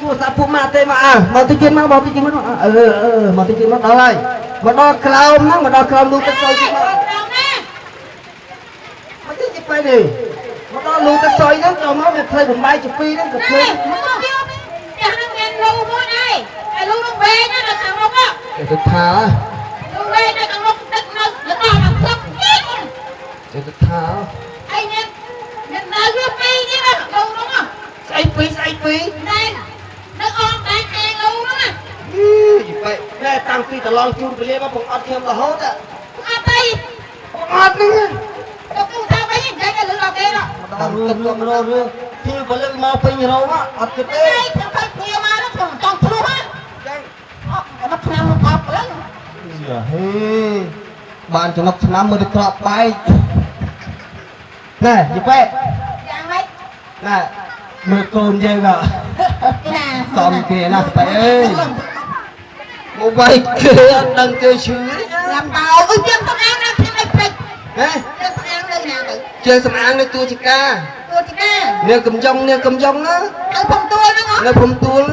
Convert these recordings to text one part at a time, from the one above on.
ទូរស័ព្ទពួកម៉ាក់ទេមកមកទៅជិះមកមកទៅជិះមកមកទៅជិះមកដល់ហើយមកដល់ក្រោមហ្នឹងមកដល់ក្រោមលូទឹកសុយទៀតមកមកទៅជិះពេលនេះមកដល់លូទឹកសុយហ្នឹងចូលមកវាផ្លេចបំបាយជាពីរហ្នឹងក៏ផ្លេចចាស់ហ្នឹងមានលូមួយឯងតែលូនឹងវែងណានៅខាងមុខទៅថាលូវែងនៅខាងមុខទឹកនៅដល់មកស្លឹកទៀតទៅថាអីនេះមាននៅវាពីរទៀតណាលូហ្នឹងស្អីពីរណែនៅអងតែខាងលូហ្នឹងយីបែណែតាំងពីតឡងជូនពលាមកបង្អត់ខ្ញុំរហូតអត់អីបង្អត់ហ្នឹងទៅគូថាវិញចេះតែលឺដល់គេណាដល់រឿងរឿងពីពលិមកពេញរោមអត់គិតទេខ្ញុំទៅព្រាមកនោះខ្ញុំចង់ឆ្លោះហ្នឹងចឹងអត់ឆ្នាំអត់ហ្នឹងហេបានចំណុកឆ្នាំមើលទៅក្រក់បែកណែយីបែយ៉ាងម៉េចណែមើលកូនយើងណាសំគេណាស្បែអើយមកបែកគេអត់ដឹងគេឈឺឡាំបោអើយយើងសំអាងណាខ្ញុំឯងពេចហ៎យើងសំអាងនៅណាទៅជើសំអាងនៅទួចកានាងកំយ៉ងណានៅភូមិទួលហ្នឹងនៅភូមិទួល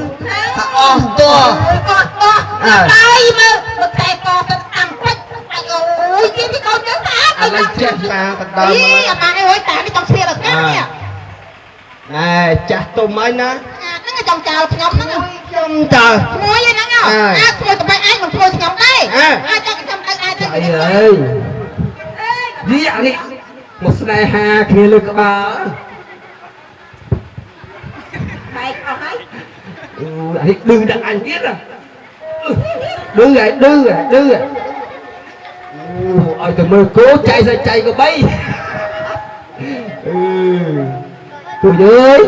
ថាអស់តោះហើយមើលតែកទៅតាមពេចអូយគេកូនយើងស្អាតឥឡូវចេះតាកណ្ដាលមកអាម៉ាអើយតានេះចង់ស្លៀកដល់គេនេះណែចាស់ទុំហើយណាហ្នឹងចង់ចោលខ្ញុំហ្នឹងខ្ញុំតើឈ្មោះហ្នឹងធ្វើតបែកឯងមិនធ្វើខ្ញុំទេអាចចង់ខ្ញុំទៅឯងទៅអីហើយនេះមកស្នេហាគ្នាលើក្បាលបែកអស់ហើយអានេះឌឺដាក់អញទៀតឌឺឲ្យឌឺឲ្យទៅមើលគោចៃសាច់ចៃក៏បីគូយើយ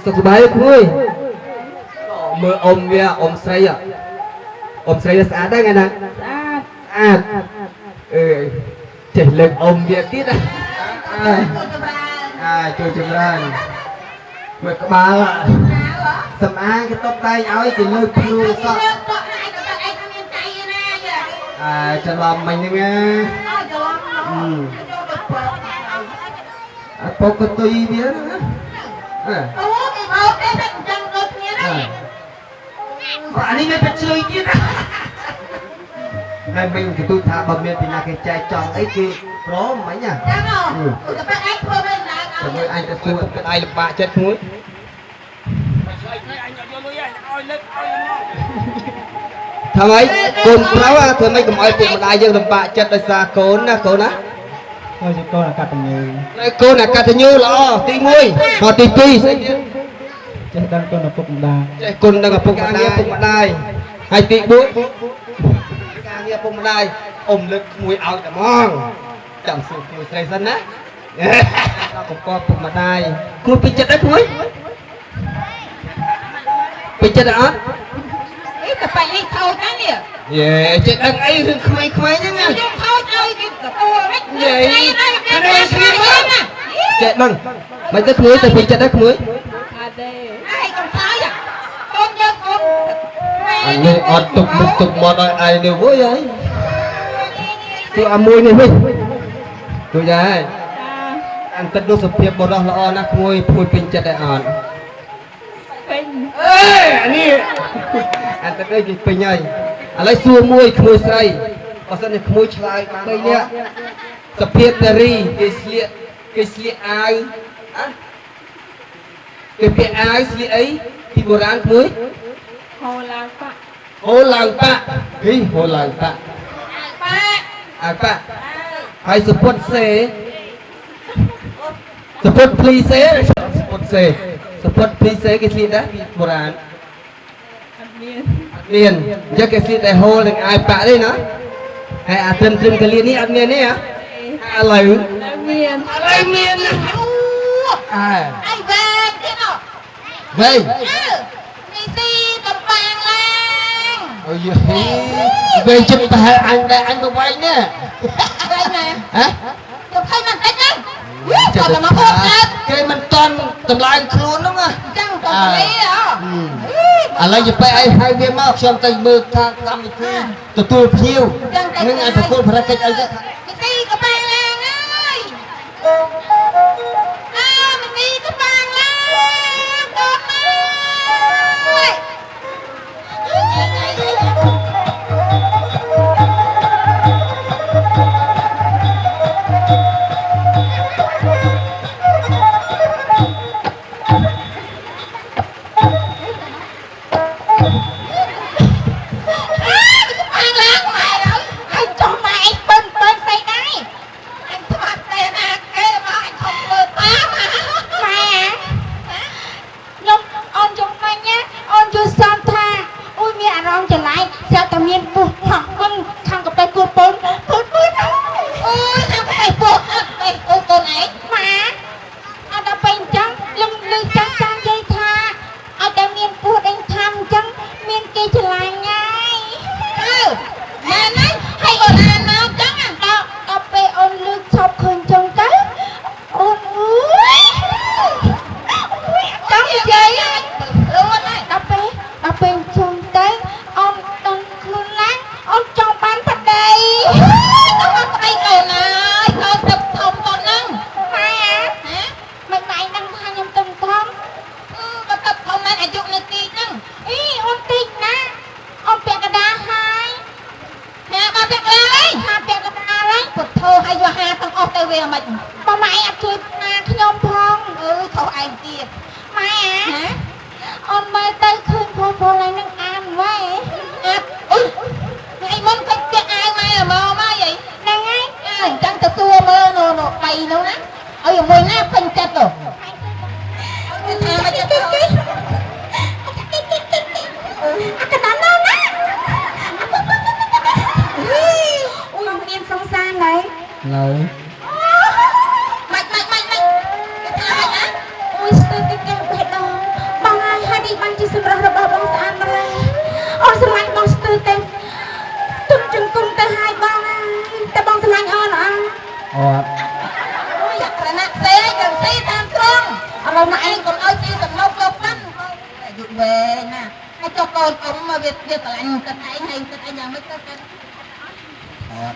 សុខសប្បាយគួយមើលអ៊ំវាអ៊ំស្រីស្អាតដែរថ្ងៃណាស្អាតចេះលើកអ៊ំវាទៀតជួយចម្រើនមើលក្បាលសំអាងគេតុបតែងឲ្យគេលើកភ្នួសក់ច្រឡំមិញហ្នឹងអត់ពកតុយវាណាអូគេមកទេតែចង់ដូចគ្នាណាអានេះវាទៅជួយទៀតហើយមិញគេទូថាបើមានពីណាគេចែកចង់អីគេព្រមមិញណាចាំមកតែអញធ្វើមិនដែរតែអញទៅសួរក្តាយលំបាកចិត្តមួយថាម៉េចកូនប្រុសធ្វើម៉េចកុំឲ្យពុកម្ដាយយើងលំបាកចិត្តដោយសារកូនណាអូជាកូនអកតញ្ញូកូនអកតញ្ញូល្អទី1មកទី2ស្អីទៀតចេះដឹងគុណឪពុកម្ដាយចេះគុណដឹងឪពុកម្ដាយហើយទី4ការងារឪពុកម្ដាយអ៊ំលើកមួយឲ្យតែហ្មងចាំសួរគួយស្រីសិនណាដល់កពឪពុកម្ដាយគួយពេញចិត្តអីគួយពេញចិត្តអត់អីតែបែកនេះថោចណានេះយេចិត្តដឹងអីរឿងក្មេងៗហ្នឹងណាយើងថោចឲ្យគេទទួលហិចយេចេះដឹងមិនទៅគួយទៅពេញចិត្តដែរគួយអត់ទេឯងកំសោយកូនយើងកូនអញនេះអត់ទុកមុខទុកមាត់ឲ្យឯងនេះវើយហើយទីអាមួយនេះវិញជួយដែរអញទឹកនោះសុភាពបរោះល្អណាស់គួយភួយពេញចិត្តដែរអត់ពេញអានេះអញទឹកនេះគេពេញហើយឥឡូវសួរមួយក្មួយស្រីបើសិនជាក្មួយឆ្លើយបាន3នាក់សុភាពតារីគេស្លៀកអាវគេពាក់អាវស្លៀកអីពីបុរាណក្មួយហូឡើងប៉ហូឡើងប៉ហីហូឡើងប៉អាប៉ហើយសុពុតសេសុពុតភ្លីសេសុពុតសេសុពុតភ្លីសេគេស្លៀកដែរពីបុរាណអត់មានអញ្ចឹងគេស្លៀកតែហូលនឹងអាវប៉ទេណាហើយអាត្រឹមកលៀននេះអត់មានទេហ៎ឥឡូវមានអីវ៉ាទៀតអត់វ៉េនេះទីកំបាំងឡើងអូយវ៉េចិត្តប្រហែលអញដែរអញទៅវែងនេះវែងណាហ៎ទៅឃើញមិនតិចទេគាត់តែមកហូបកើតគេមិនតន់តម្លើងខ្លួនហ្នឹងណាចឹងទៅនេះឥឡូវទៅពេលអីហៅវាមកខ្ញុំទៅមើលថាកម្មវិធីទទួលភ្ញៀវនឹងឲ្យប្រគល់ភារកិច្ចអីទៅទីកំបាំងឡើងហើយមីទីកំបាំងឡើងកូន ចាតែមានពោះហោះវិញខាងកប៉ែគូនពូនអូយខាងកប៉ែពោះអត់ទៅអូកូនឯងម៉ាអត់ដល់ពេលអញ្ចឹងលឹមលឺចាស់ចាស់និយាយថាអត់តែមានពោះដេញថាំអញ្ចឹងមានគេឆ្លាញ់ហើយម៉ែណាហើយអូនអានមកចឹងដល់ពេលអូនលឺឈប់ឃើញចឹងទៅអូនអើយចង់និយាយអូនហើយដល់ពេលអញ្ចឹងទៅអូនដឹងខ្លួនណាអូនចង់បានប្តីទៅប្តីកូនអើយកូនទៅធំទៅនឹងម៉ែមិនម៉ែនឹងថាខ្ញុំទៅធំបើទៅធំមែនអាយុនៅទីហ្នឹងអីអូនតិចណាអូនពាក់កណ្ដាលហើយម៉ែមកពាក់កណ្ដាលអីថាពាក់កណ្ដាលហើយពុទ្ធោឲ្យយកហាទាំងអស់ទៅវាមិនបើម៉ែអត់ជួយណាខ្ញុំផងខុសឯងទៀតម៉ែអូនមើលទៅឃើញបងប្អូនឡើងនឹងអានវ៉ៃអត់ថ្ងៃមុនឃើញពាក់អាវម៉ែមកមកអីហ្នឹងហើយអញ្ចឹងទៅសួរមើលនោះបីនោះណាឲ្យមួយណាពេញចិត្តទៅថាមកចិត្តទៅអកណ្ដាលណាអូនមានសង្សារណែ នៅ ម៉េចថាម៉េចណាអូយស្ទើរតិចទៅបេះដូងបងហើយហាឌីបានជាសម្រាប់របស់បងស្អាតម្ល៉េះអូនស្រឡាញ់បងស្ទើរទៅទុំជង្គង់ទៅហើយបងហើយតែបងស្រឡាញ់អូនអត់ អត់ អូយអាក្រណាក់ទេយើងទីតាមត្រង់ឥឡូវមកឯងកុំឲ្យទីសំណុកលោកហ្នឹងអាយុវែងណាហើយចុះកូនអ៊ំមកវាស្រឡាញ់ទឹកឯងហើយទឹកឯងយ៉ាងម៉េចទៅទៅអត់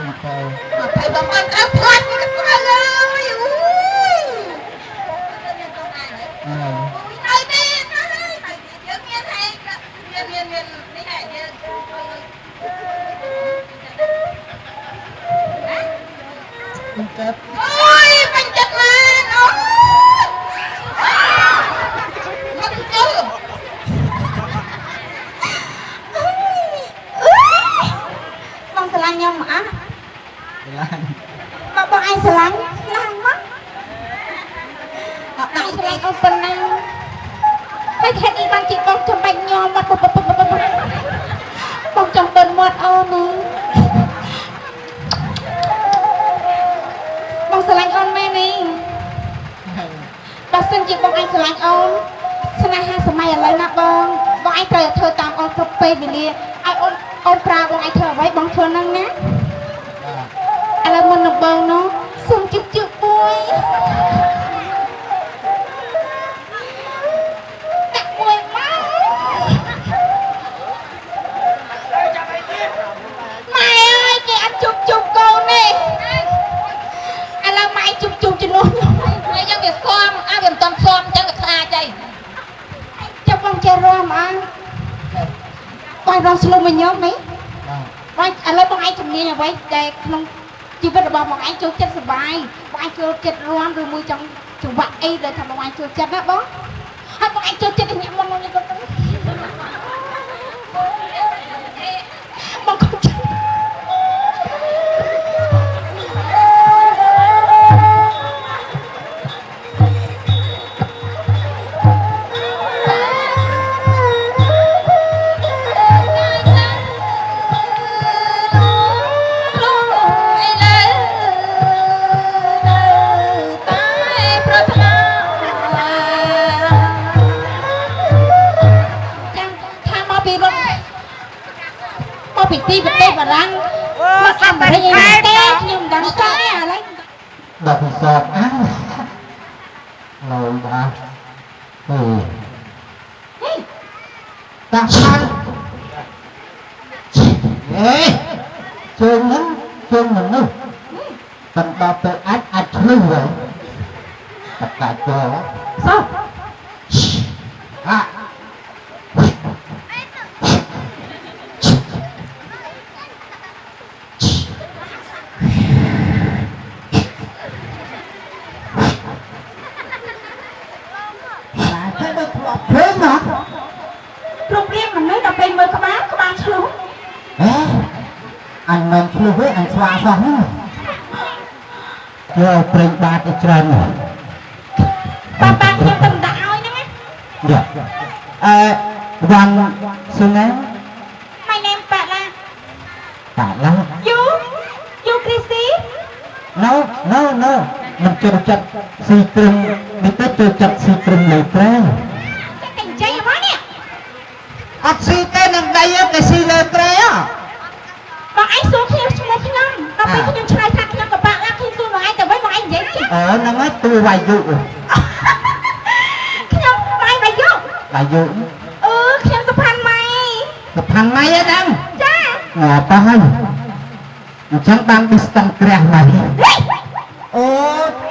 មកទៅ phải bấm ăn áp thoát như cái con ơi ui nơi đi nhớ nghe hay miên đi hải ôi bánh chất lên mất chưa bông xà lan nhau mà mà bọn anh sẽ lắng lăng mắt đại sẽ lắng open năng phải hết đi ban chị bông trong bánh nhau mặt bông trong bên mặt ô nè bông sẽ lắng on mẹ nè bà xin chị bông anh sẽ lắng on sẽ lắng hai sớm mai ở lại nắp bông bông anh trời thơ tạm on cặp bê vì lìa ai on pra bông anh thơ với bông thơ năng ná ala mana bang no sum cucuk boy tak boy mau mai ơi kìa anh chụp con nè ala mai chụp cho nó mai chẳng việc xóm việc toàn xóm chẳng việc tha chay cho con chơi rom ăn quay rom slow mình nhớ mấy quay ala bang ai chụp nghe là quay đây không chỉ biết là bọn anh chơi chết sờ bài bọn anh chơi chết luôn rồi mui trong chụp vặt ấy rồi thằng bọn anh chơi chết đó bó hay bọn anh chơi chết thì nhẹ mông như con bọn con chơiที่ประเทศฝรั่งมาทำอะไรอย่างนี้ยุ่งดังใจอะไรดับสอบเราบ้าตาชันเฮ้ยเชิงนั้นนู่นตั้งแต่ไปอัดชื่อเลยตัดกาเจอsao anh men chưa với anh xoa xoa nữa rồi print ba cái trần ba ba cái tầm đạo ấy nè dạ วันสุนัข My name Pala ตาละ You Chrissy no มันจะจัดสีตรึงไม่ต้องจะจัดสีตรึงเลยแก Cái cảnh chay quá nè อัดสีเต้นนังใดแต่สีเลยแก Bọn anh xuống khi chúng nó khi năm Nó biết khi trai thằng khi của bạn là khi tôi nói anh với bọn anh dễ chứ นั่งไอ้ตัววายุ Khi năm mai mày vô วายุ khi năm sắp hành mày กับพันไม้ดัง Cha หัวป้ายฉันบางดิสตันแกรมมาดิโอ้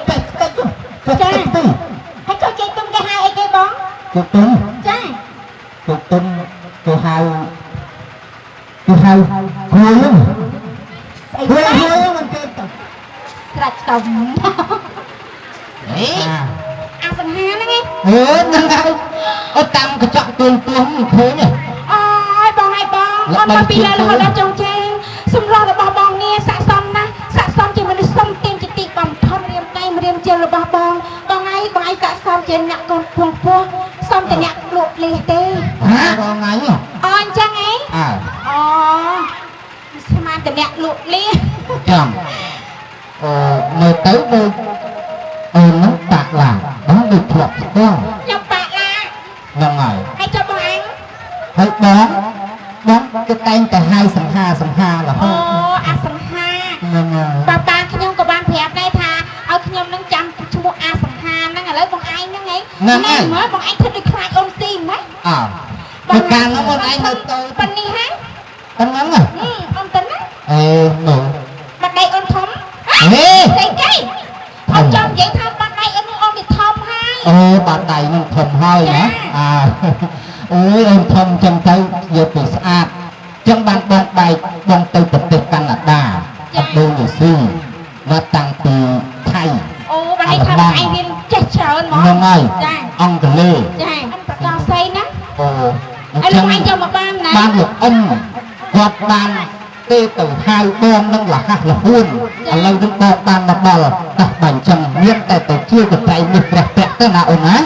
เต็กเต็ก Cha Hãy cho chị tung cái hai ấy cái bóng จุดตุ้ม Cha จุดตุ้มจุดหาวคุยมันเกิด Rạch tổng เฮ้ย À phần hai đó nghe นั่งไงเอาตังกระจกตัวมันเท่เนี่ย Ôi bong ai bong Con mà bị lên là con đã trông trang Xung lo là bong bong nè Sạ xong chỉ mình đi xông tim chỉ tị bằng thân riêng tay mà riêng chân là bong Bong ai sạ xong chỉ nhạc con phùng phùng Xong chỉ nhạc lộ lì tê hả còn ngày nhỉ Anh chăng ấy Sao mà chỉ nhạc lộ lì chồng người tới đây nó tạc là nó được lọc con Nhập bạc là năm ngày Hãy cho bong anh hãy bón cái tay cả 2/2 là thôi À sẵn ha Bà khi nhông của bạn phép đây thà Ở khi nhông nâng chăm chú mô A sẵn ha Nâng ở lấy bong anh nâng ấy Nâng mới bong anh thích được khai ôn tim ấy Một càng nó bong anh hơi tôi Bần đi hả? Con ngắm à? Ôn tính á Nụ Mặt đây ôn thấm Ê Đây cây Ông chồng vậy thôi mặt đây ôn bị thấm hai bạn đầy nó thầm hơi nữa ôi em thầm chân tay giờ bị sạch chân bàn bông bay bông tay tập tiệc Canada ở đôi người sư và tăng từ Thái Ồ bà đây thầm anh viên chết chờ ơn món nhưng ơi ông cần lê Anh bật đo xây ná anh lúc anh cho một ban này ban được ông gọt ban tê từ 2 bom nâng là hạt là huôn ở lâu đứng bom ban là bò đặt bánh chân miếng tại từ chưa được tay được đẹp tới nào ổn á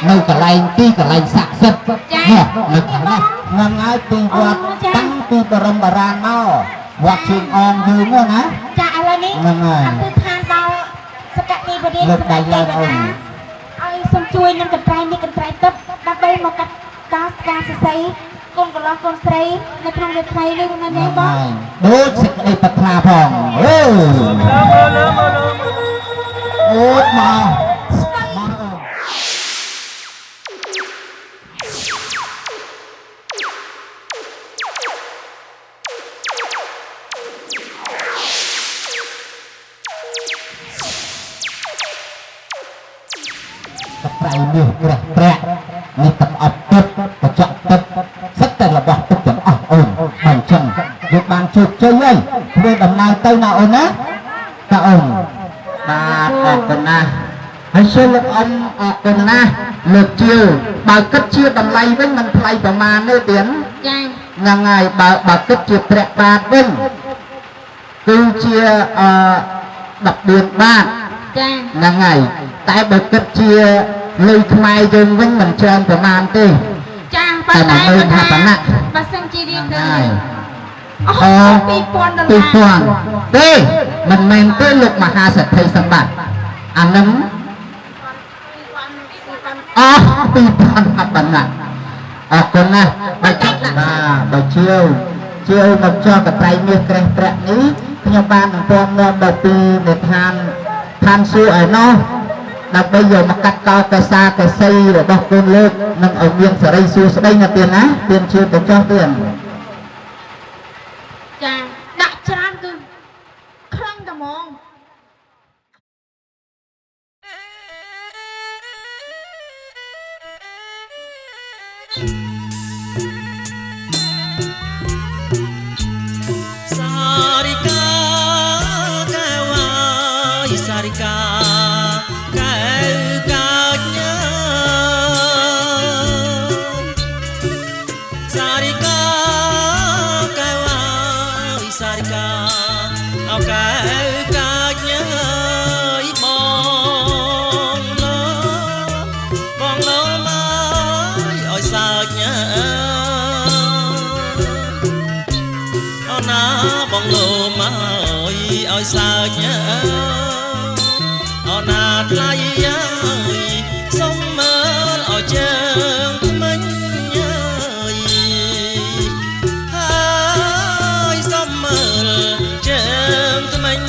nơi cả lành ti cả lành sạc sật nè lực này ngang ai ti quạt tăng ti bờ râm bờ ran mau quạt trường on dư mua ná Chà là ní Anh tư than bao Sắp cạnh đi bà đi lực đầy lên ổn Ôi xong chui nâng cần trai tấp Đắp đây một cách Cá sẽ xây Con có lo con xây Nó không được thay lên con này bó đốt xịt đi bật thà phòng ôi mà tay miếng rẻนี่tập ập tập và chọn tập rất là bỏ tập chuẩn ổn bằng chân việc bàn chụp chơi ấy về đầm nào tây nào ổn á ta ổn bà ổn na hãy xem lực ông ổn na lượt chiều bà cất chia đầm lay với mình lay vào mà nơi tiến ngày ngày bà cất chia trẹ ba bên cứ chia đập điện ba ngày ngày tại bà cất chia lưu mai dương với mình chơi của man tê Chà, bà tay bà sang chi đi tới Tùy toàn Tê mình men tới lục mà ha sẽ thấy sẵn bạn Anh nấm tùy toàn hạt bẩn ạ con nè bà chiêu mình cho cái tay miếng kẻ trẹ ní nhưng bạn con ngon đầu tư để than xưa ở nó là bây giờ mà cắt cao cái xa cái xây để đọc con lên nâng ở miệng sở đây xu sở đây là tiền á tiền chưa được cho tiền Chà đã chán cứ khăn tà mong Sarika kawai sarika លោមកឲ្យសើចអណាថ្លៃសុំមើលឲ្យជើងមិញហើយសុំមើលជើងមិញ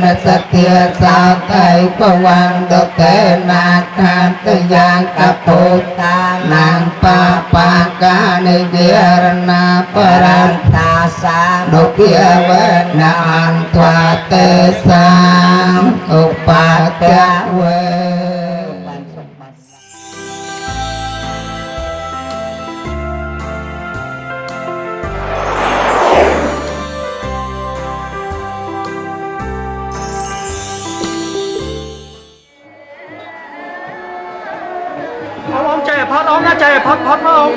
Hãy subscribe cho kênh Ghiền Mì Gõ để không bỏ lỡ